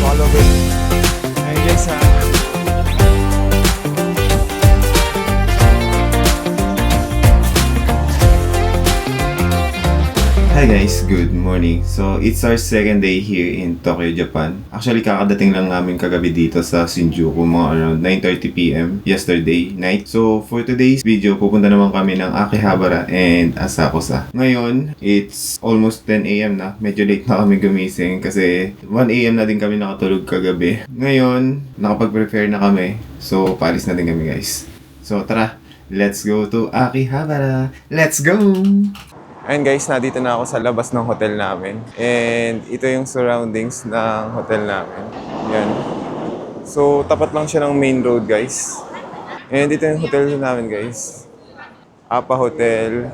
Follow it. Ayun guys ha. Hi guys, good morning. So, it's our second day here in Tokyo, Japan. Actually, kakadating lang namin kagabi dito sa Shinjuku, mga around 9:30 p.m. yesterday night. So, for today's video, pupunta naman kami ng Akihabara and Asakusa. Ngayon, it's almost 10 a.m. na. Medyo late na kami gumising kasi 1 a.m. na din kami nakatulog kagabi. Ngayon, nakapag-prepare na kami. So, palis na din kami guys. So, tara, let's go to Akihabara. Let's go! Ayun guys, nandito na ako sa labas ng hotel namin. And ito yung surroundings ng hotel namin. Yan. So, tapat lang siya ng main road guys. And ito yung hotel namin guys. Appa Hotel,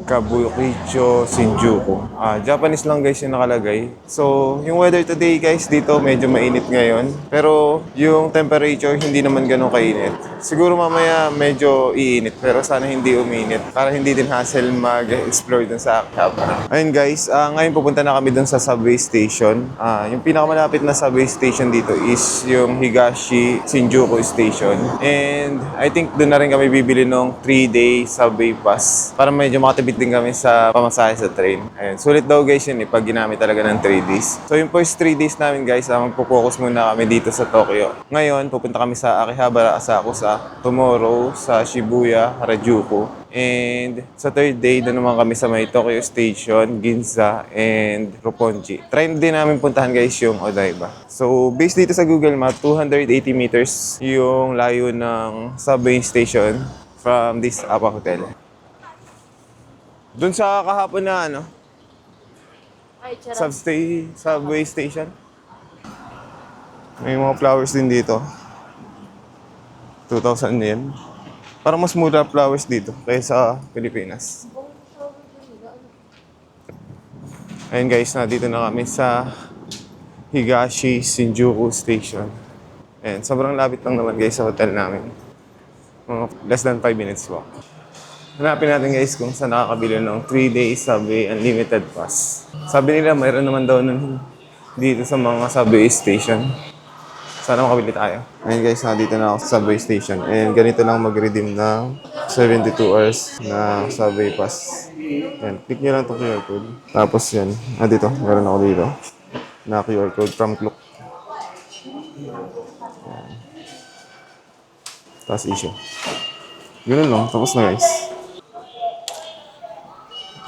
Kabukicho, Shinjuku. Japanese lang guys yung nakalagay. So, yung weather today guys, dito medyo mainit ngayon. Pero yung temperature hindi naman ganun kainit. Siguro mamaya medyo iinit, pero sana hindi uminit. Para hindi din hassle mag-explore dun sa Akihabara. Ayun guys, ngayon pupunta na kami dun sa subway station. Yung pinakamalapit na subway station dito is yung Higashi Shinjuku Station. And I think dun na rin kami bibili ng 3-day subway pass. Para medyo makatipid din kami sa pamasahe sa train. Ayun, sulit daw guys yun pag ginamit talaga ng 3 days. So yung first 3 days namin guys, magpo-focus muna kami dito sa Tokyo. Ngayon, pupunta kami sa Akihabara, Asakusa. Tomorrow sa Shibuya, Harajuku. And sa third day, doon naman kami sa may Tokyo Station, Ginza, and Roppongi. Try din namin puntahan guys yung Odaiba. So, based dito sa Google Map, 280 meters yung layo ng subway station from this Appa Hotel. Doon sa kahapon na subway station. May mga flowers din dito. 2,000 yen. Parang mas mura flowers dito kaysa Pilipinas. Ayun guys, nandito na kami sa Higashi Shinjuku Station. Ayan, sobrang lapit lang naman guys sa hotel namin. Less than 5 minutes walk. Hanapin natin guys kung saan nakakabili ng 3-day subway unlimited pass. Sabi nila mayroon naman daw nun dito sa mga subway station. Sana makabili tayo. Ayun guys, nandito na ako sa subway station. And ganito lang mag-redeem ng 72 hours na subway pass. Yan, click nyo lang itong QR code. Tapos yan, dito, meron ako dito. Na QR code from Klook. Yan. Tapos issue. Ganun lang, tapos na guys.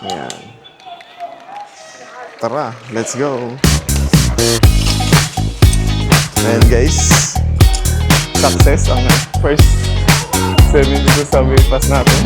Ayan. Tara, let's go! And guys, success ang first 72 subway pass natin.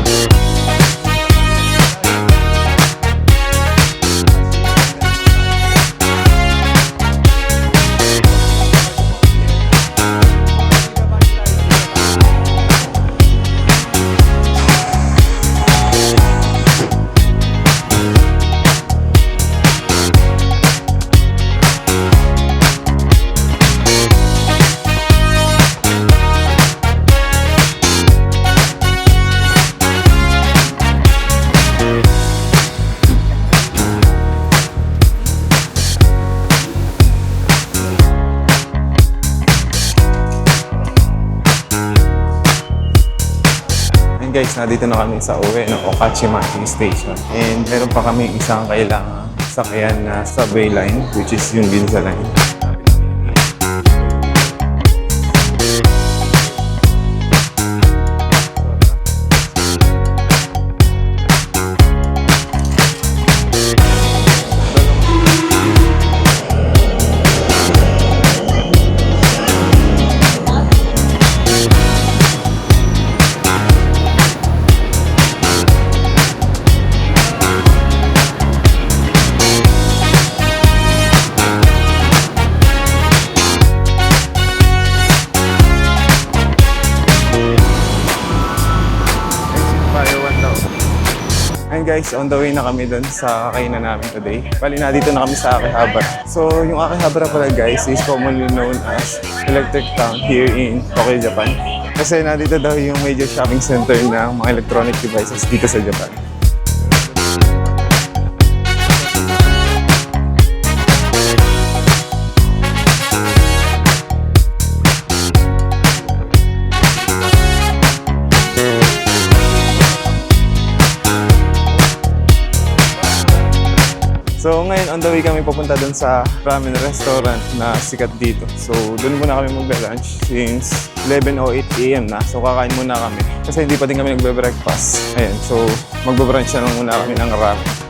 Guys, nandito na kami sa uwi ng Okachimachi Station. And meron pa kami isang kailangan sakyan na subway line, which is yung Ginza line. And guys, on the way na kami dun sa kakainan namin today. Bali na dito na kami sa Akihabara. So, yung Akihabara pala guys is commonly known as Electric Town here in Tokyo, Japan. Kasi nandito daw yung major shopping center ng mga electronic devices dito sa Japan. on the way kami papunta dun sa ramen restaurant na sikat dito. So, dun muna kami magla-lunch since 11:08 AM na. So, kakain muna kami. Kasi hindi pa din kami nagbe-breakfast. Ayan, so magbe-brunch na lang muna kami ng ramen.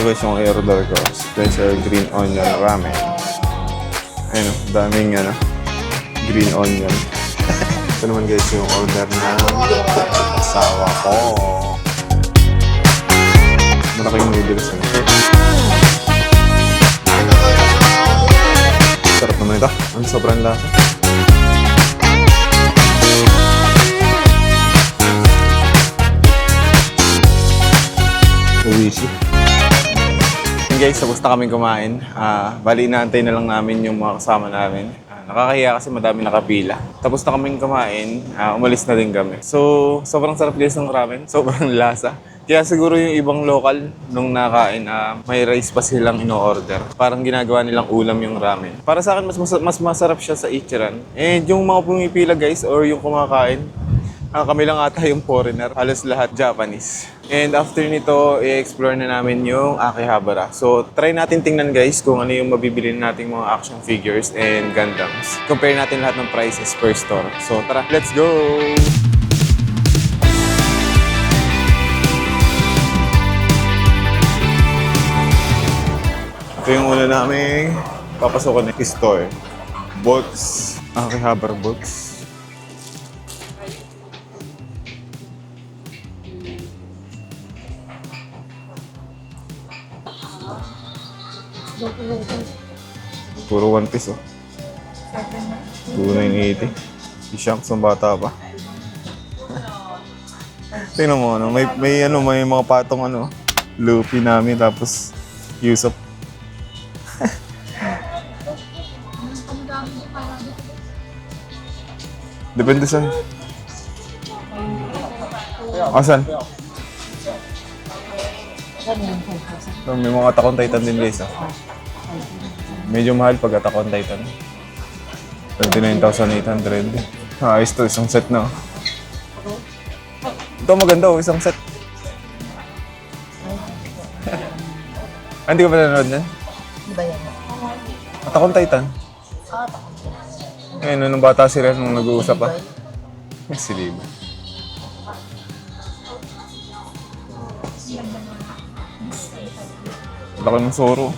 Guys, yung i-order ko, special green onion ramen. Ayun, daming green onion. Ito naman guys yung order ng asawa ko. Malaking noodles. Sarap naman ito. Ang sobrang lasa. Uwishi. Guys, tapos na kaming kumain. Bali, inaantay na lang namin yung mga kasama namin. Nakakahiya kasi madami nakapila. Tapos na kaming kumain, umalis na din kami. So, sobrang sarap guys ng ramen. Sobrang lasa. Kaya siguro yung ibang local nung nakain, may rice pa silang ino-order. Parang ginagawa nilang ulam yung ramen. Para sa akin, mas masarap siya sa Ichiran. And yung mga pumipila guys, or yung kumakain, kami lang ata yung foreigner. Halos lahat Japanese. And after nito, i-explore na namin yung Akihabara. So, try natin tingnan guys kung ano yung mabibili nating mga action figures and Gundams. Compare natin lahat ng prices per store. So, tara, let's go! Ito yung una namin papasokan ng store. Box. Akihabara box. Puro one piece oh. 2,980. I-shanks ng bata pa. Tingnan mo may mga patong Luffy namin tapos Usopp. Depende saan. Asan? So, may mga Attack on Titan din guys. Medyo mahal pag Attack on Titan. 29,800. Ayos to, isang set na. Ito maganda isang set. Hindi ka ba nanonood na? Di ba yan? Attack on Titan. Ayun, nung bata sila nung nag-uusap pa. Siliba. Laki ng Zoro.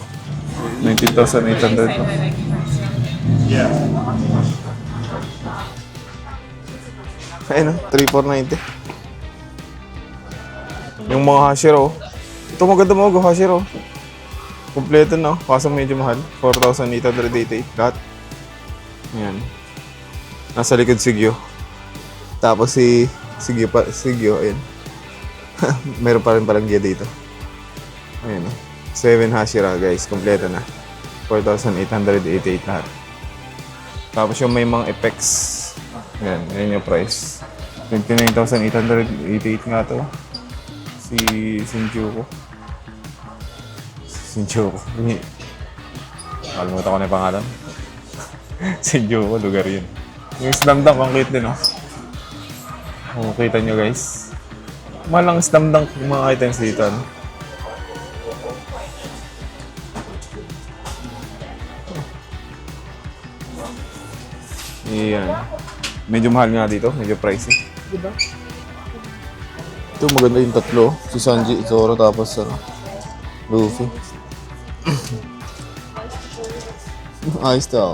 19,800 pa. Yeah. Ayun 3,490. Yung mga Hashiro. Ito maganda mga Hashiro. Kompleto na. Kaso medyo mahal. 4,888 lahat. Ayan. Nasa likod Sigyo. Tapos si Sigyo, ayan. Meron pa rin palang gear dito. Ayan 7 Hashira guys, kompleto na. 4,888 lahat. Tapos yung may mga effects. Yan yung price. 29,888 nga to. Si Shinjuku. Kalimutan ko na yung pangalan. Shinjuku, lugar yun. Yung slamdunk, ang cute din oh. Kita nyo guys. Malang slamdunk yung mga items dito. Iyan. Medyo mahal nga dito, medyo pricey. Diba? Ito maganda yung tatlo. Si Sanji, Zoro, tapos Luffy. Ayos to.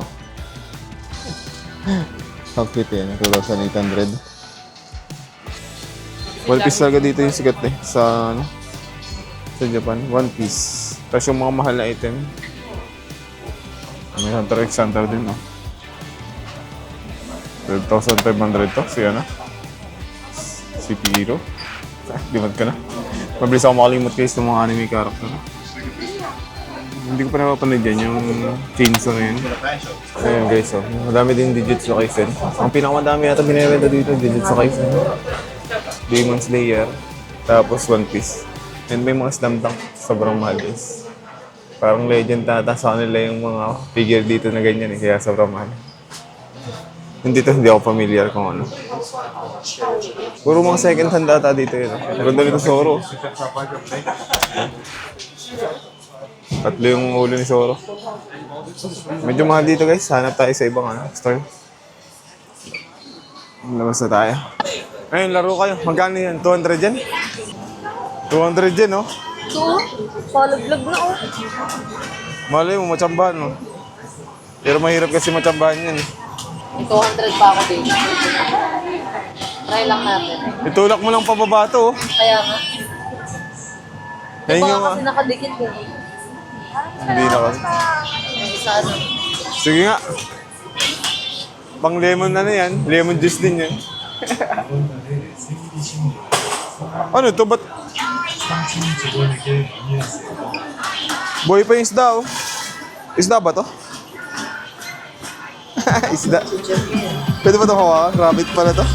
Ang cute yan, 2,800. One piece talaga dito yung sikat sa Japan. One piece. Tapos yung mga mahal na item, may Hunter x Hunter din 12,500 to. Si ano? Si Piro. Limad ka na. Mabilis ako makalimot guys ng mga anime character. Hindi ko pa napapanood yan, yung chainsaw na yun. Ayun guys, oh. Madami din Jujutsu Kaisen. Ang pinakamadami yata binibenta dito, Jujutsu Kaisen. Demon Slayer, tapos One Piece. And may mga slam dunk, sobrang mahal guys. Parang legend tata sa kanila yung mga figure dito na ganyan eh, kaya sobrang mahal. Hindi ako familiar kung ano. Puro mga second hand data dito yun. Maganda nito Zoro. Tatlo yung ulo ni Zoro. Medyo mahal dito guys. Hanap tayo sa ibang store. Labas na tayo. Ayun, laro kayo. Magkano yan? 200 yan? 200 yan, no? Oo. Palaglag na oh. Malay mo, matsambahan, no? Pero mahirap kasi matsambahan yan. 200 pa ako din. Try lang natin. Itulak mo lang pababa to, oh. Kaya nga. Yan Baka yung... kasi nakadikit eh. Hindi na kasi. Yung isa ano. Sige nga. Pang lemon na yan. Lemon juice din yan. Ano to? Ba't? Boy pa yung isda, oh. Isda ba to? Isda. Pwede ba ito hawakan? Rabbit pala to.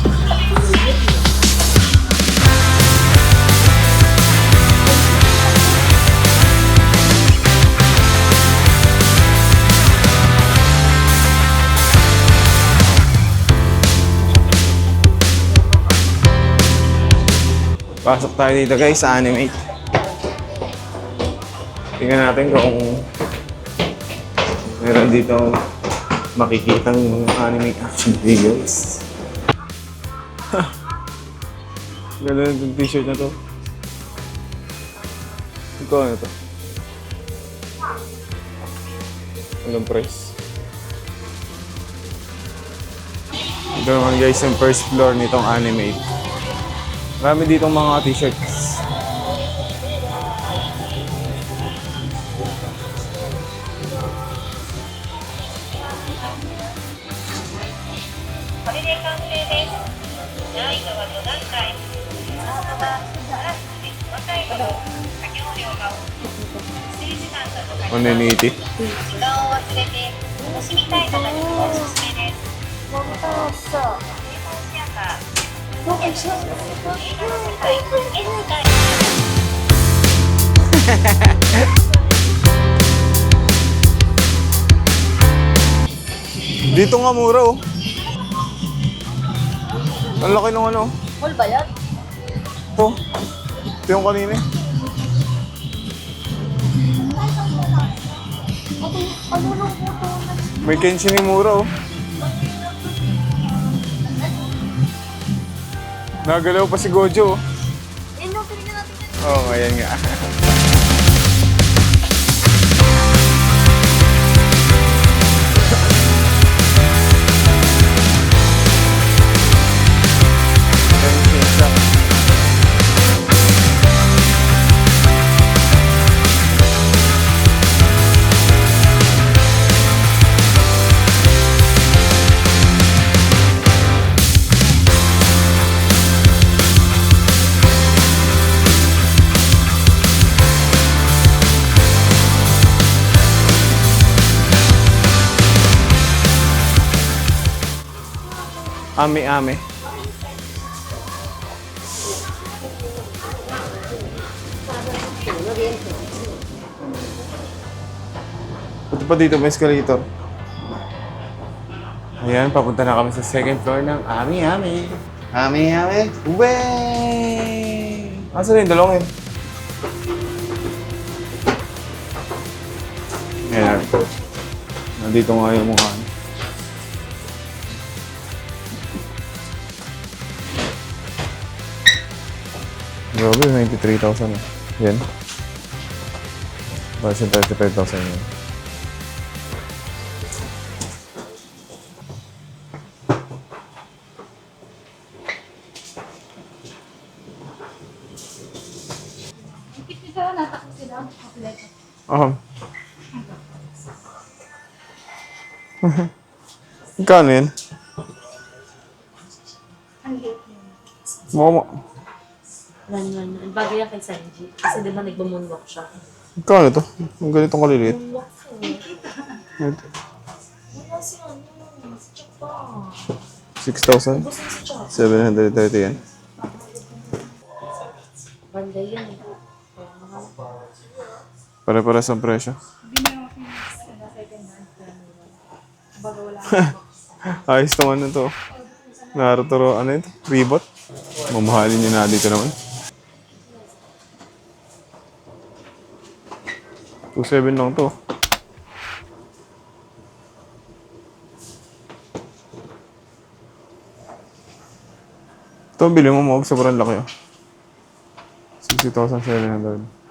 Pasok tayo dito guys sa Animate. Tingnan natin kung meron dito makikitang mga anime action figures. Ganda yung t-shirt na to. Ito ano to? Anong price? Ito naman guys yung first floor nitong Animate. Marami ditong mga t-shirts. Maniniti. Dito nga mura, oh. Ang laki ng ano. Mall ba yan? Ito. Ito yung kanina. Ano lang po ito? May Kenshin ni mura, oh. Nagalaw pa si Gojo, oh. No, pinigyan natin yan. Oo, oh, ayan nga. Ame-ame. Punta pa dito, may escalator. Ayan, papunta na kami sa second floor ng Ame-ame. Ame-ame. Uwey! Asan na yung dalawang yun? Ayan. Nandito nga yung mukha. Grabe, 93,000 na. Yan. Bakit yung 35,000 yun? Magkano yan? Mukha mo. Ganun. Bagay yan kay Sanji. Kasi di ba nagmamoonwalk siya? Kano to? Ang ganitong kaliliit. Moonwalk siya. Ito. Wala si ano. Si Chapa. 6,730 Gusto si Chapa. yan. Banda yan eh. Pare-pares ang presyo. Ayos tong ano to. Naruto, ano ito? Ribot. Mamahalin nyo na dito naman. 2,700 lang to. Ito, bili mo mo. Sobrang laki oh. 60,700.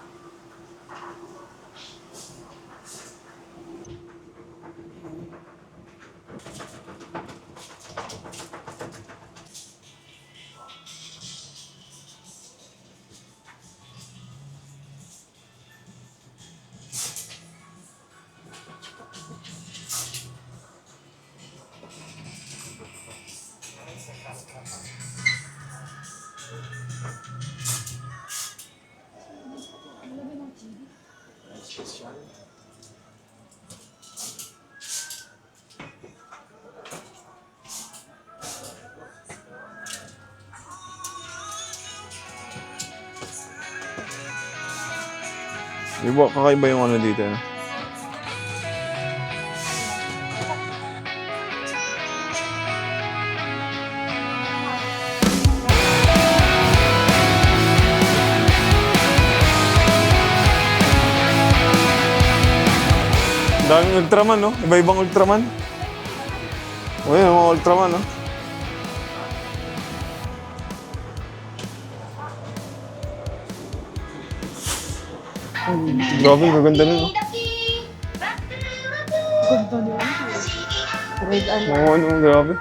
Iba, kakaiba yung ano dito. Ano? Daming Ultraman, no? Iba-ibang Ultraman. O yan, mga Ultraman, no? Grabe, gaganda nun, no? Red ano. Oo, ano, grabe.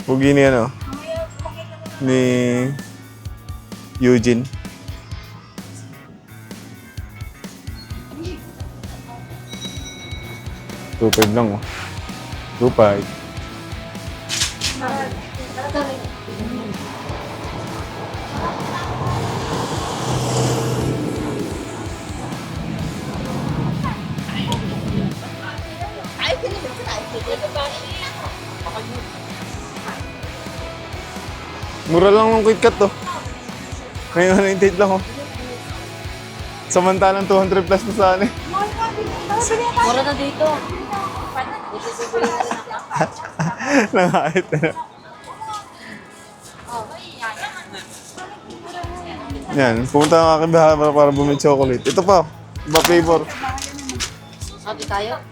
Pugi ni ano? Ni Eugene. $2.5 lang oh. 2.5. Mura lang ng KitKat to. Ngayon 98 lang oh. Samantalang 200 plus na sa ano eh. Mura na dito. Dito sa Buli na rin ako. Nangahit na. Yan, pumunta ang aking bahay para bumili chocolate. Ito pa, iba flavor. Sabi tayo.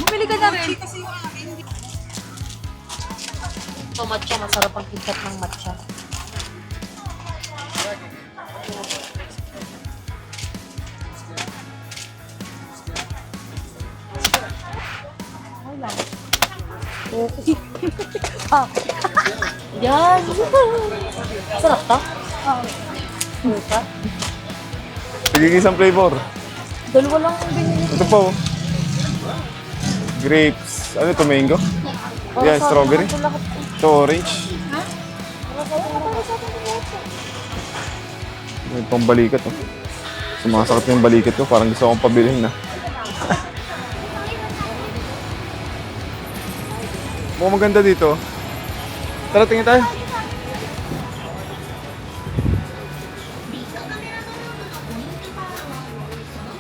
Bumili ka na rin. Ito matcha. Masarap ang KitKat ng matcha. Yan. Sarap ta? Oo. Sarap. Sige, isang flavor. Dalawa lang ang binili. Ito pa oh. Grapes. Ano ito, mango? Yan, strawberry. Ito, orange. May pambalikat oh. Sumasakit yung balikat ko. Parang gusto akong pabilihin na. Mukhang maganda dito. Tara, tingin tayo.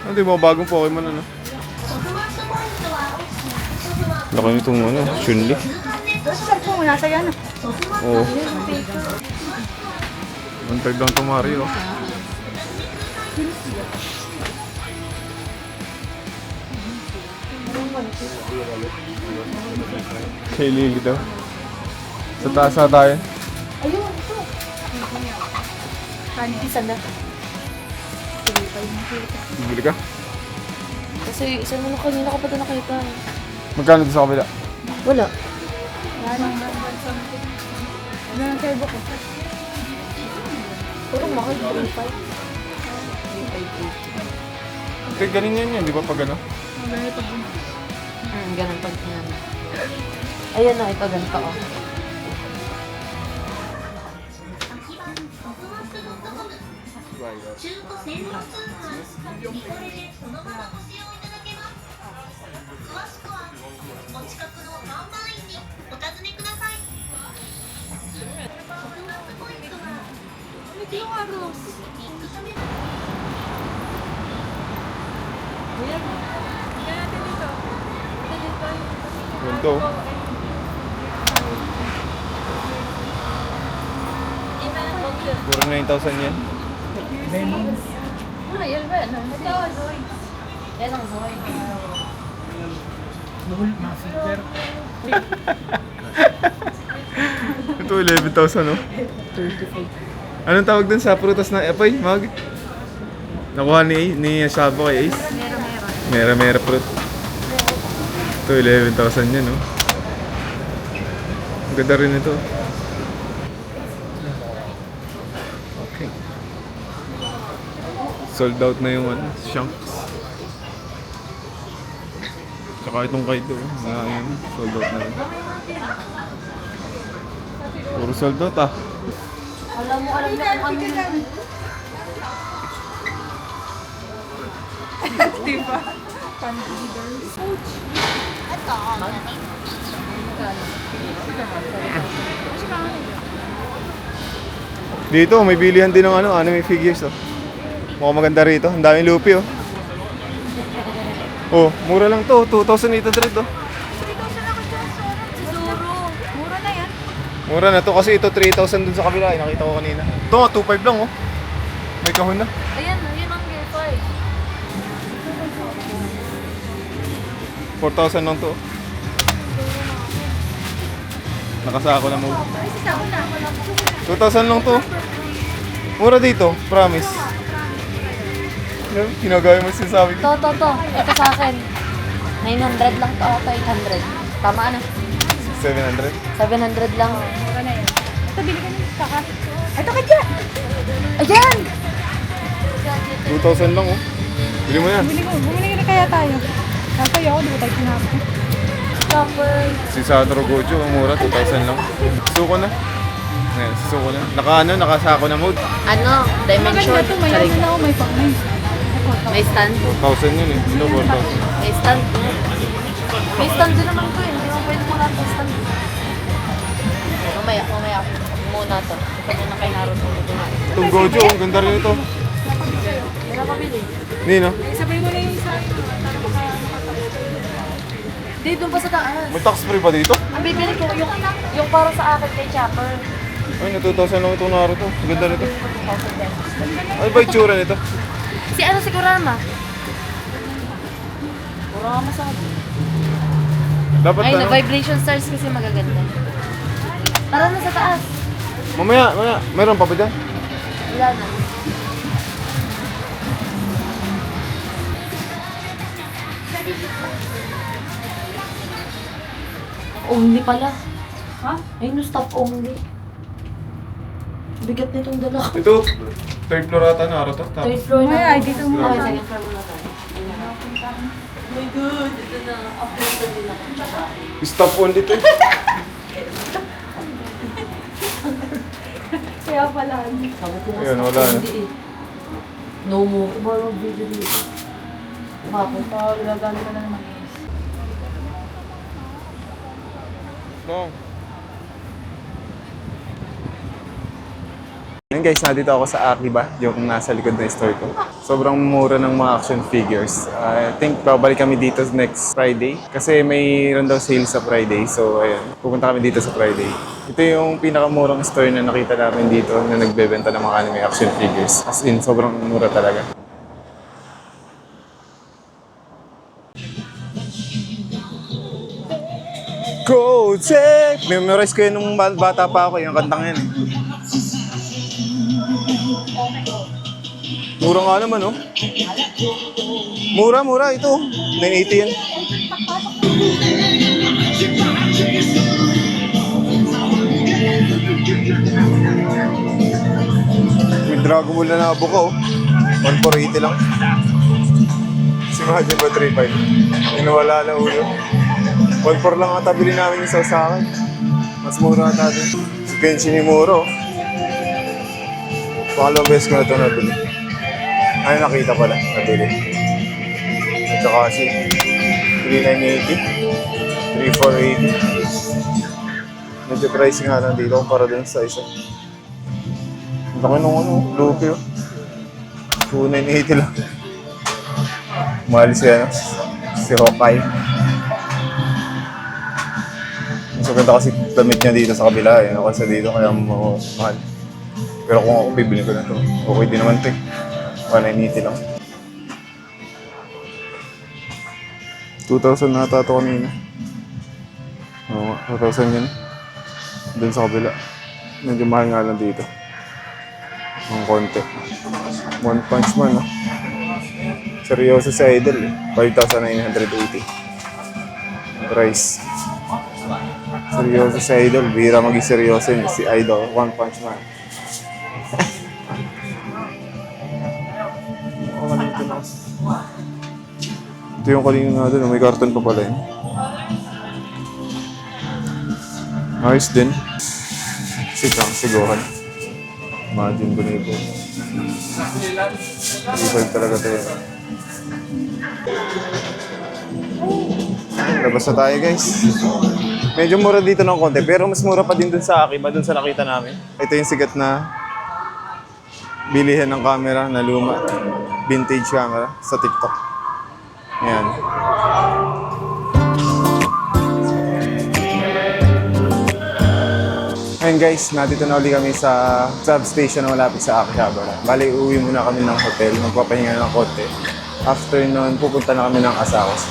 Ano, di mo bagong Pokemon ano? Laki nitong ano, Chun-Li. Sarap mo, nasa yan. Oo. Ang tag lang ito, Mario. Kay Lily daw. Sa taas na tayo. Isa na. Bibili ka? Kasi isa na lang kanina ko pa ito nakita. Magkano dito sa kabila? Wala. Ano ang turbo ko? Puro mahal. 3.5. Ganun yan, di ba pag ano? Ganun pag tinanong. Ayan na, ito ganito oh. Ganito. Puro 9,000 yan. Yan ang Zoe. Ito 11,000 no? 35. Anong tawag dun sa prutas na apoy? Mag? Nakuha ni Shabo kay Ace? Mera fruit. Ito 11,000 yan no? Ang ganda rin ito. Okay. Sold out na yung shanks. Tsaka itong kaido. Ayun, sold out na rin. Puro sold out ah. Alam na kung ano yun. Diba? Pan-leaders. Dito, may bilihan din ng anime figures oh. Mukhang maganda rito. Ang daming lupi oh. Oh, mura lang to. 2,800 oh. 3,000 ako dyan. Siguro. Mura na yan. Mura na to kasi ito 3,000 dun sa kabila. Nakita ko kanina. Ito nga, 2,500 lang oh. May kahon na. Ayan, yun ang gear 5. 4,000 lang to. Nakasako na mo. Ay, sasako na. 2,000 lang to. Mura dito, promise. Ginagaya mo sinasabi ko. To. Ito sa akin. 900 lang to. 800. Tama na. 700. 700 lang. Mura na yan. Ito, bili ka ng kaka. Ito ka dyan. Ayan! 2,000 lang oh. Bili mo yan. Bumili na kaya tayo. Kasi ako, di ba tayo pinapos? Stopper. Si Sandro Gojo, ang mura, 2,000 lang. Suko na. Ayan, suko na. Nakasako na mode. Ano? Dimension. Maganda to, may Sorry. ano na ako, may pang-may. May stand. 4,000 yun eh. Ito 4,000. May stand. May stand din naman to eh. Hindi mo pwede muna ito stand. Mamaya. Muna to. Ito muna kay Naruto. Itong Gojo, ang ganda rin ito. Wala pabili. Nino, Sabay mo na yung isa. Di, doon pa sa taas. may tax free ba dito? Ang bibili ko, yung para sa akin kay Chopper. Ay, na 2,000 lang itong Naruto. Ang ganda nito. Ano ba itsura nito? Si ano si Kurama? Kurama sa Dapat Ay, ano? na-vibration stars kasi magaganda. Tara na sa taas. Mamaya. Meron pa ba dyan? Wala na. Only pala. Ha? Ayun, stop only. Bigat nitong dala ko. Ito, third floor ata Naruto. Third floor na. Ay, dito muna Okay, tayo. second floor muna tayo. Oh my God, ito na. Upload na din ako. Stop on dito eh. Kaya pala. Sabi ko nga Ayun, sa wala na. hindi eh. No more. Borrow video dito. Bakit? Ilagali ka na naman. No. Ngayon guys, nandito ako sa Akiba, yung nasa likod na store ko. Sobrang mura ng mga action figures. I think babalik kami dito next Friday kasi mayroon daw sale sa Friday. So ayun, pupunta kami dito sa Friday. Ito yung pinakamurang store na nakita namin dito na nagbebenta ng mga anime action figures. As in, sobrang mura talaga. Go, take! Memorize ko yun nung bata pa ako, yung kantang yun. Mura nga naman, oh. Mura, mura. Ito, 980 yan. May Dragon Ball na nabuka, oh. 1,480 lang. Si Imagine ba 3,500? Inawala na ulo. 1,400 lang ang tabili namin yung sausakan. Mas mura ata din. Si Genshin ni Muro. Pangalawang beses ko na ito nabili. Ay, nakita pala. Nabili. At saka si 3,980. 3,480. Medyo price nga lang dito para dun sa isa. Ang laki nung ano, Luffy, oh. 2,980 lang. Mahal siya, no? Si Hawkeye. Mas maganda kasi damit niya dito sa kabila, eh. Kasi dito kaya mahal. Pero kung ako bibili ko na to, okay din naman ito, eh. 1,980 lang. 2,000 na ata ito kanina. Oo, 2,000 yun. Doon sa kabila. Medyo mahal nga lang dito. Ang konti. One Punch Man, no? Seryoso si Idol, eh. 5,980. Price. Seryoso si Idol. Bihira maging seryoso yun. Si Idol, One Punch Man. Ito yung kanina nga doon. May karton pa pala yun. Ayos din. Si Gohan. Imagine ko na ito. 3,500 talaga ito yun. Labas na tayo, guys. Medyo mura dito ng konti, pero mas mura pa din dun sa Akiba, dun sa nakita namin. Ito yung sikat na bilihan ng camera na luma. Vintage camera sa TikTok. Ayan. Ayan guys, nandito na ulit kami sa substation na malapit sa Akihabara. Bali, uwi muna kami ng hotel, magpapahinga ng konti. After nun, pupunta na kami ng Asakos.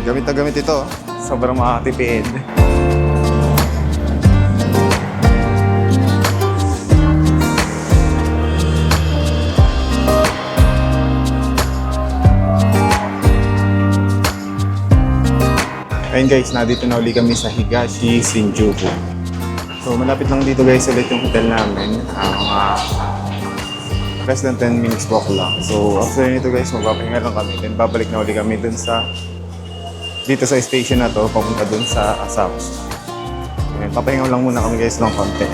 Gamit na gamit ito. Sobrang makakatipid. Ayun guys, nandito na uli kami sa Higashi, Shinjuku. So malapit lang dito guys ulit yung hotel namin. Less than 10 minutes walk lang. So after nito guys, magpapahinga lang kami. Then babalik na uli kami dun sa dito sa station na to, papunta dun sa Asakos. Ayan, papahinga lang muna kami guys ng konti.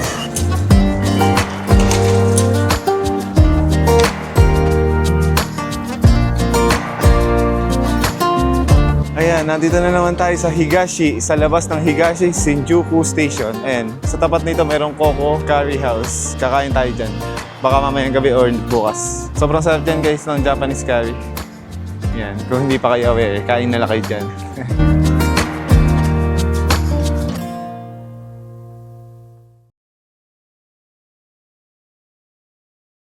Ayan, nandito na naman tayo sa Higashi, sa labas ng Higashi Shinjuku Station. Ayan, sa tapat nito merong Coco Curry House. Kakain tayo dyan. Baka mamayang gabi or bukas. Sobrang sarap dyan guys ng Japanese curry. Yan, kung hindi pa kayo aware, kain na lang kayo dyan.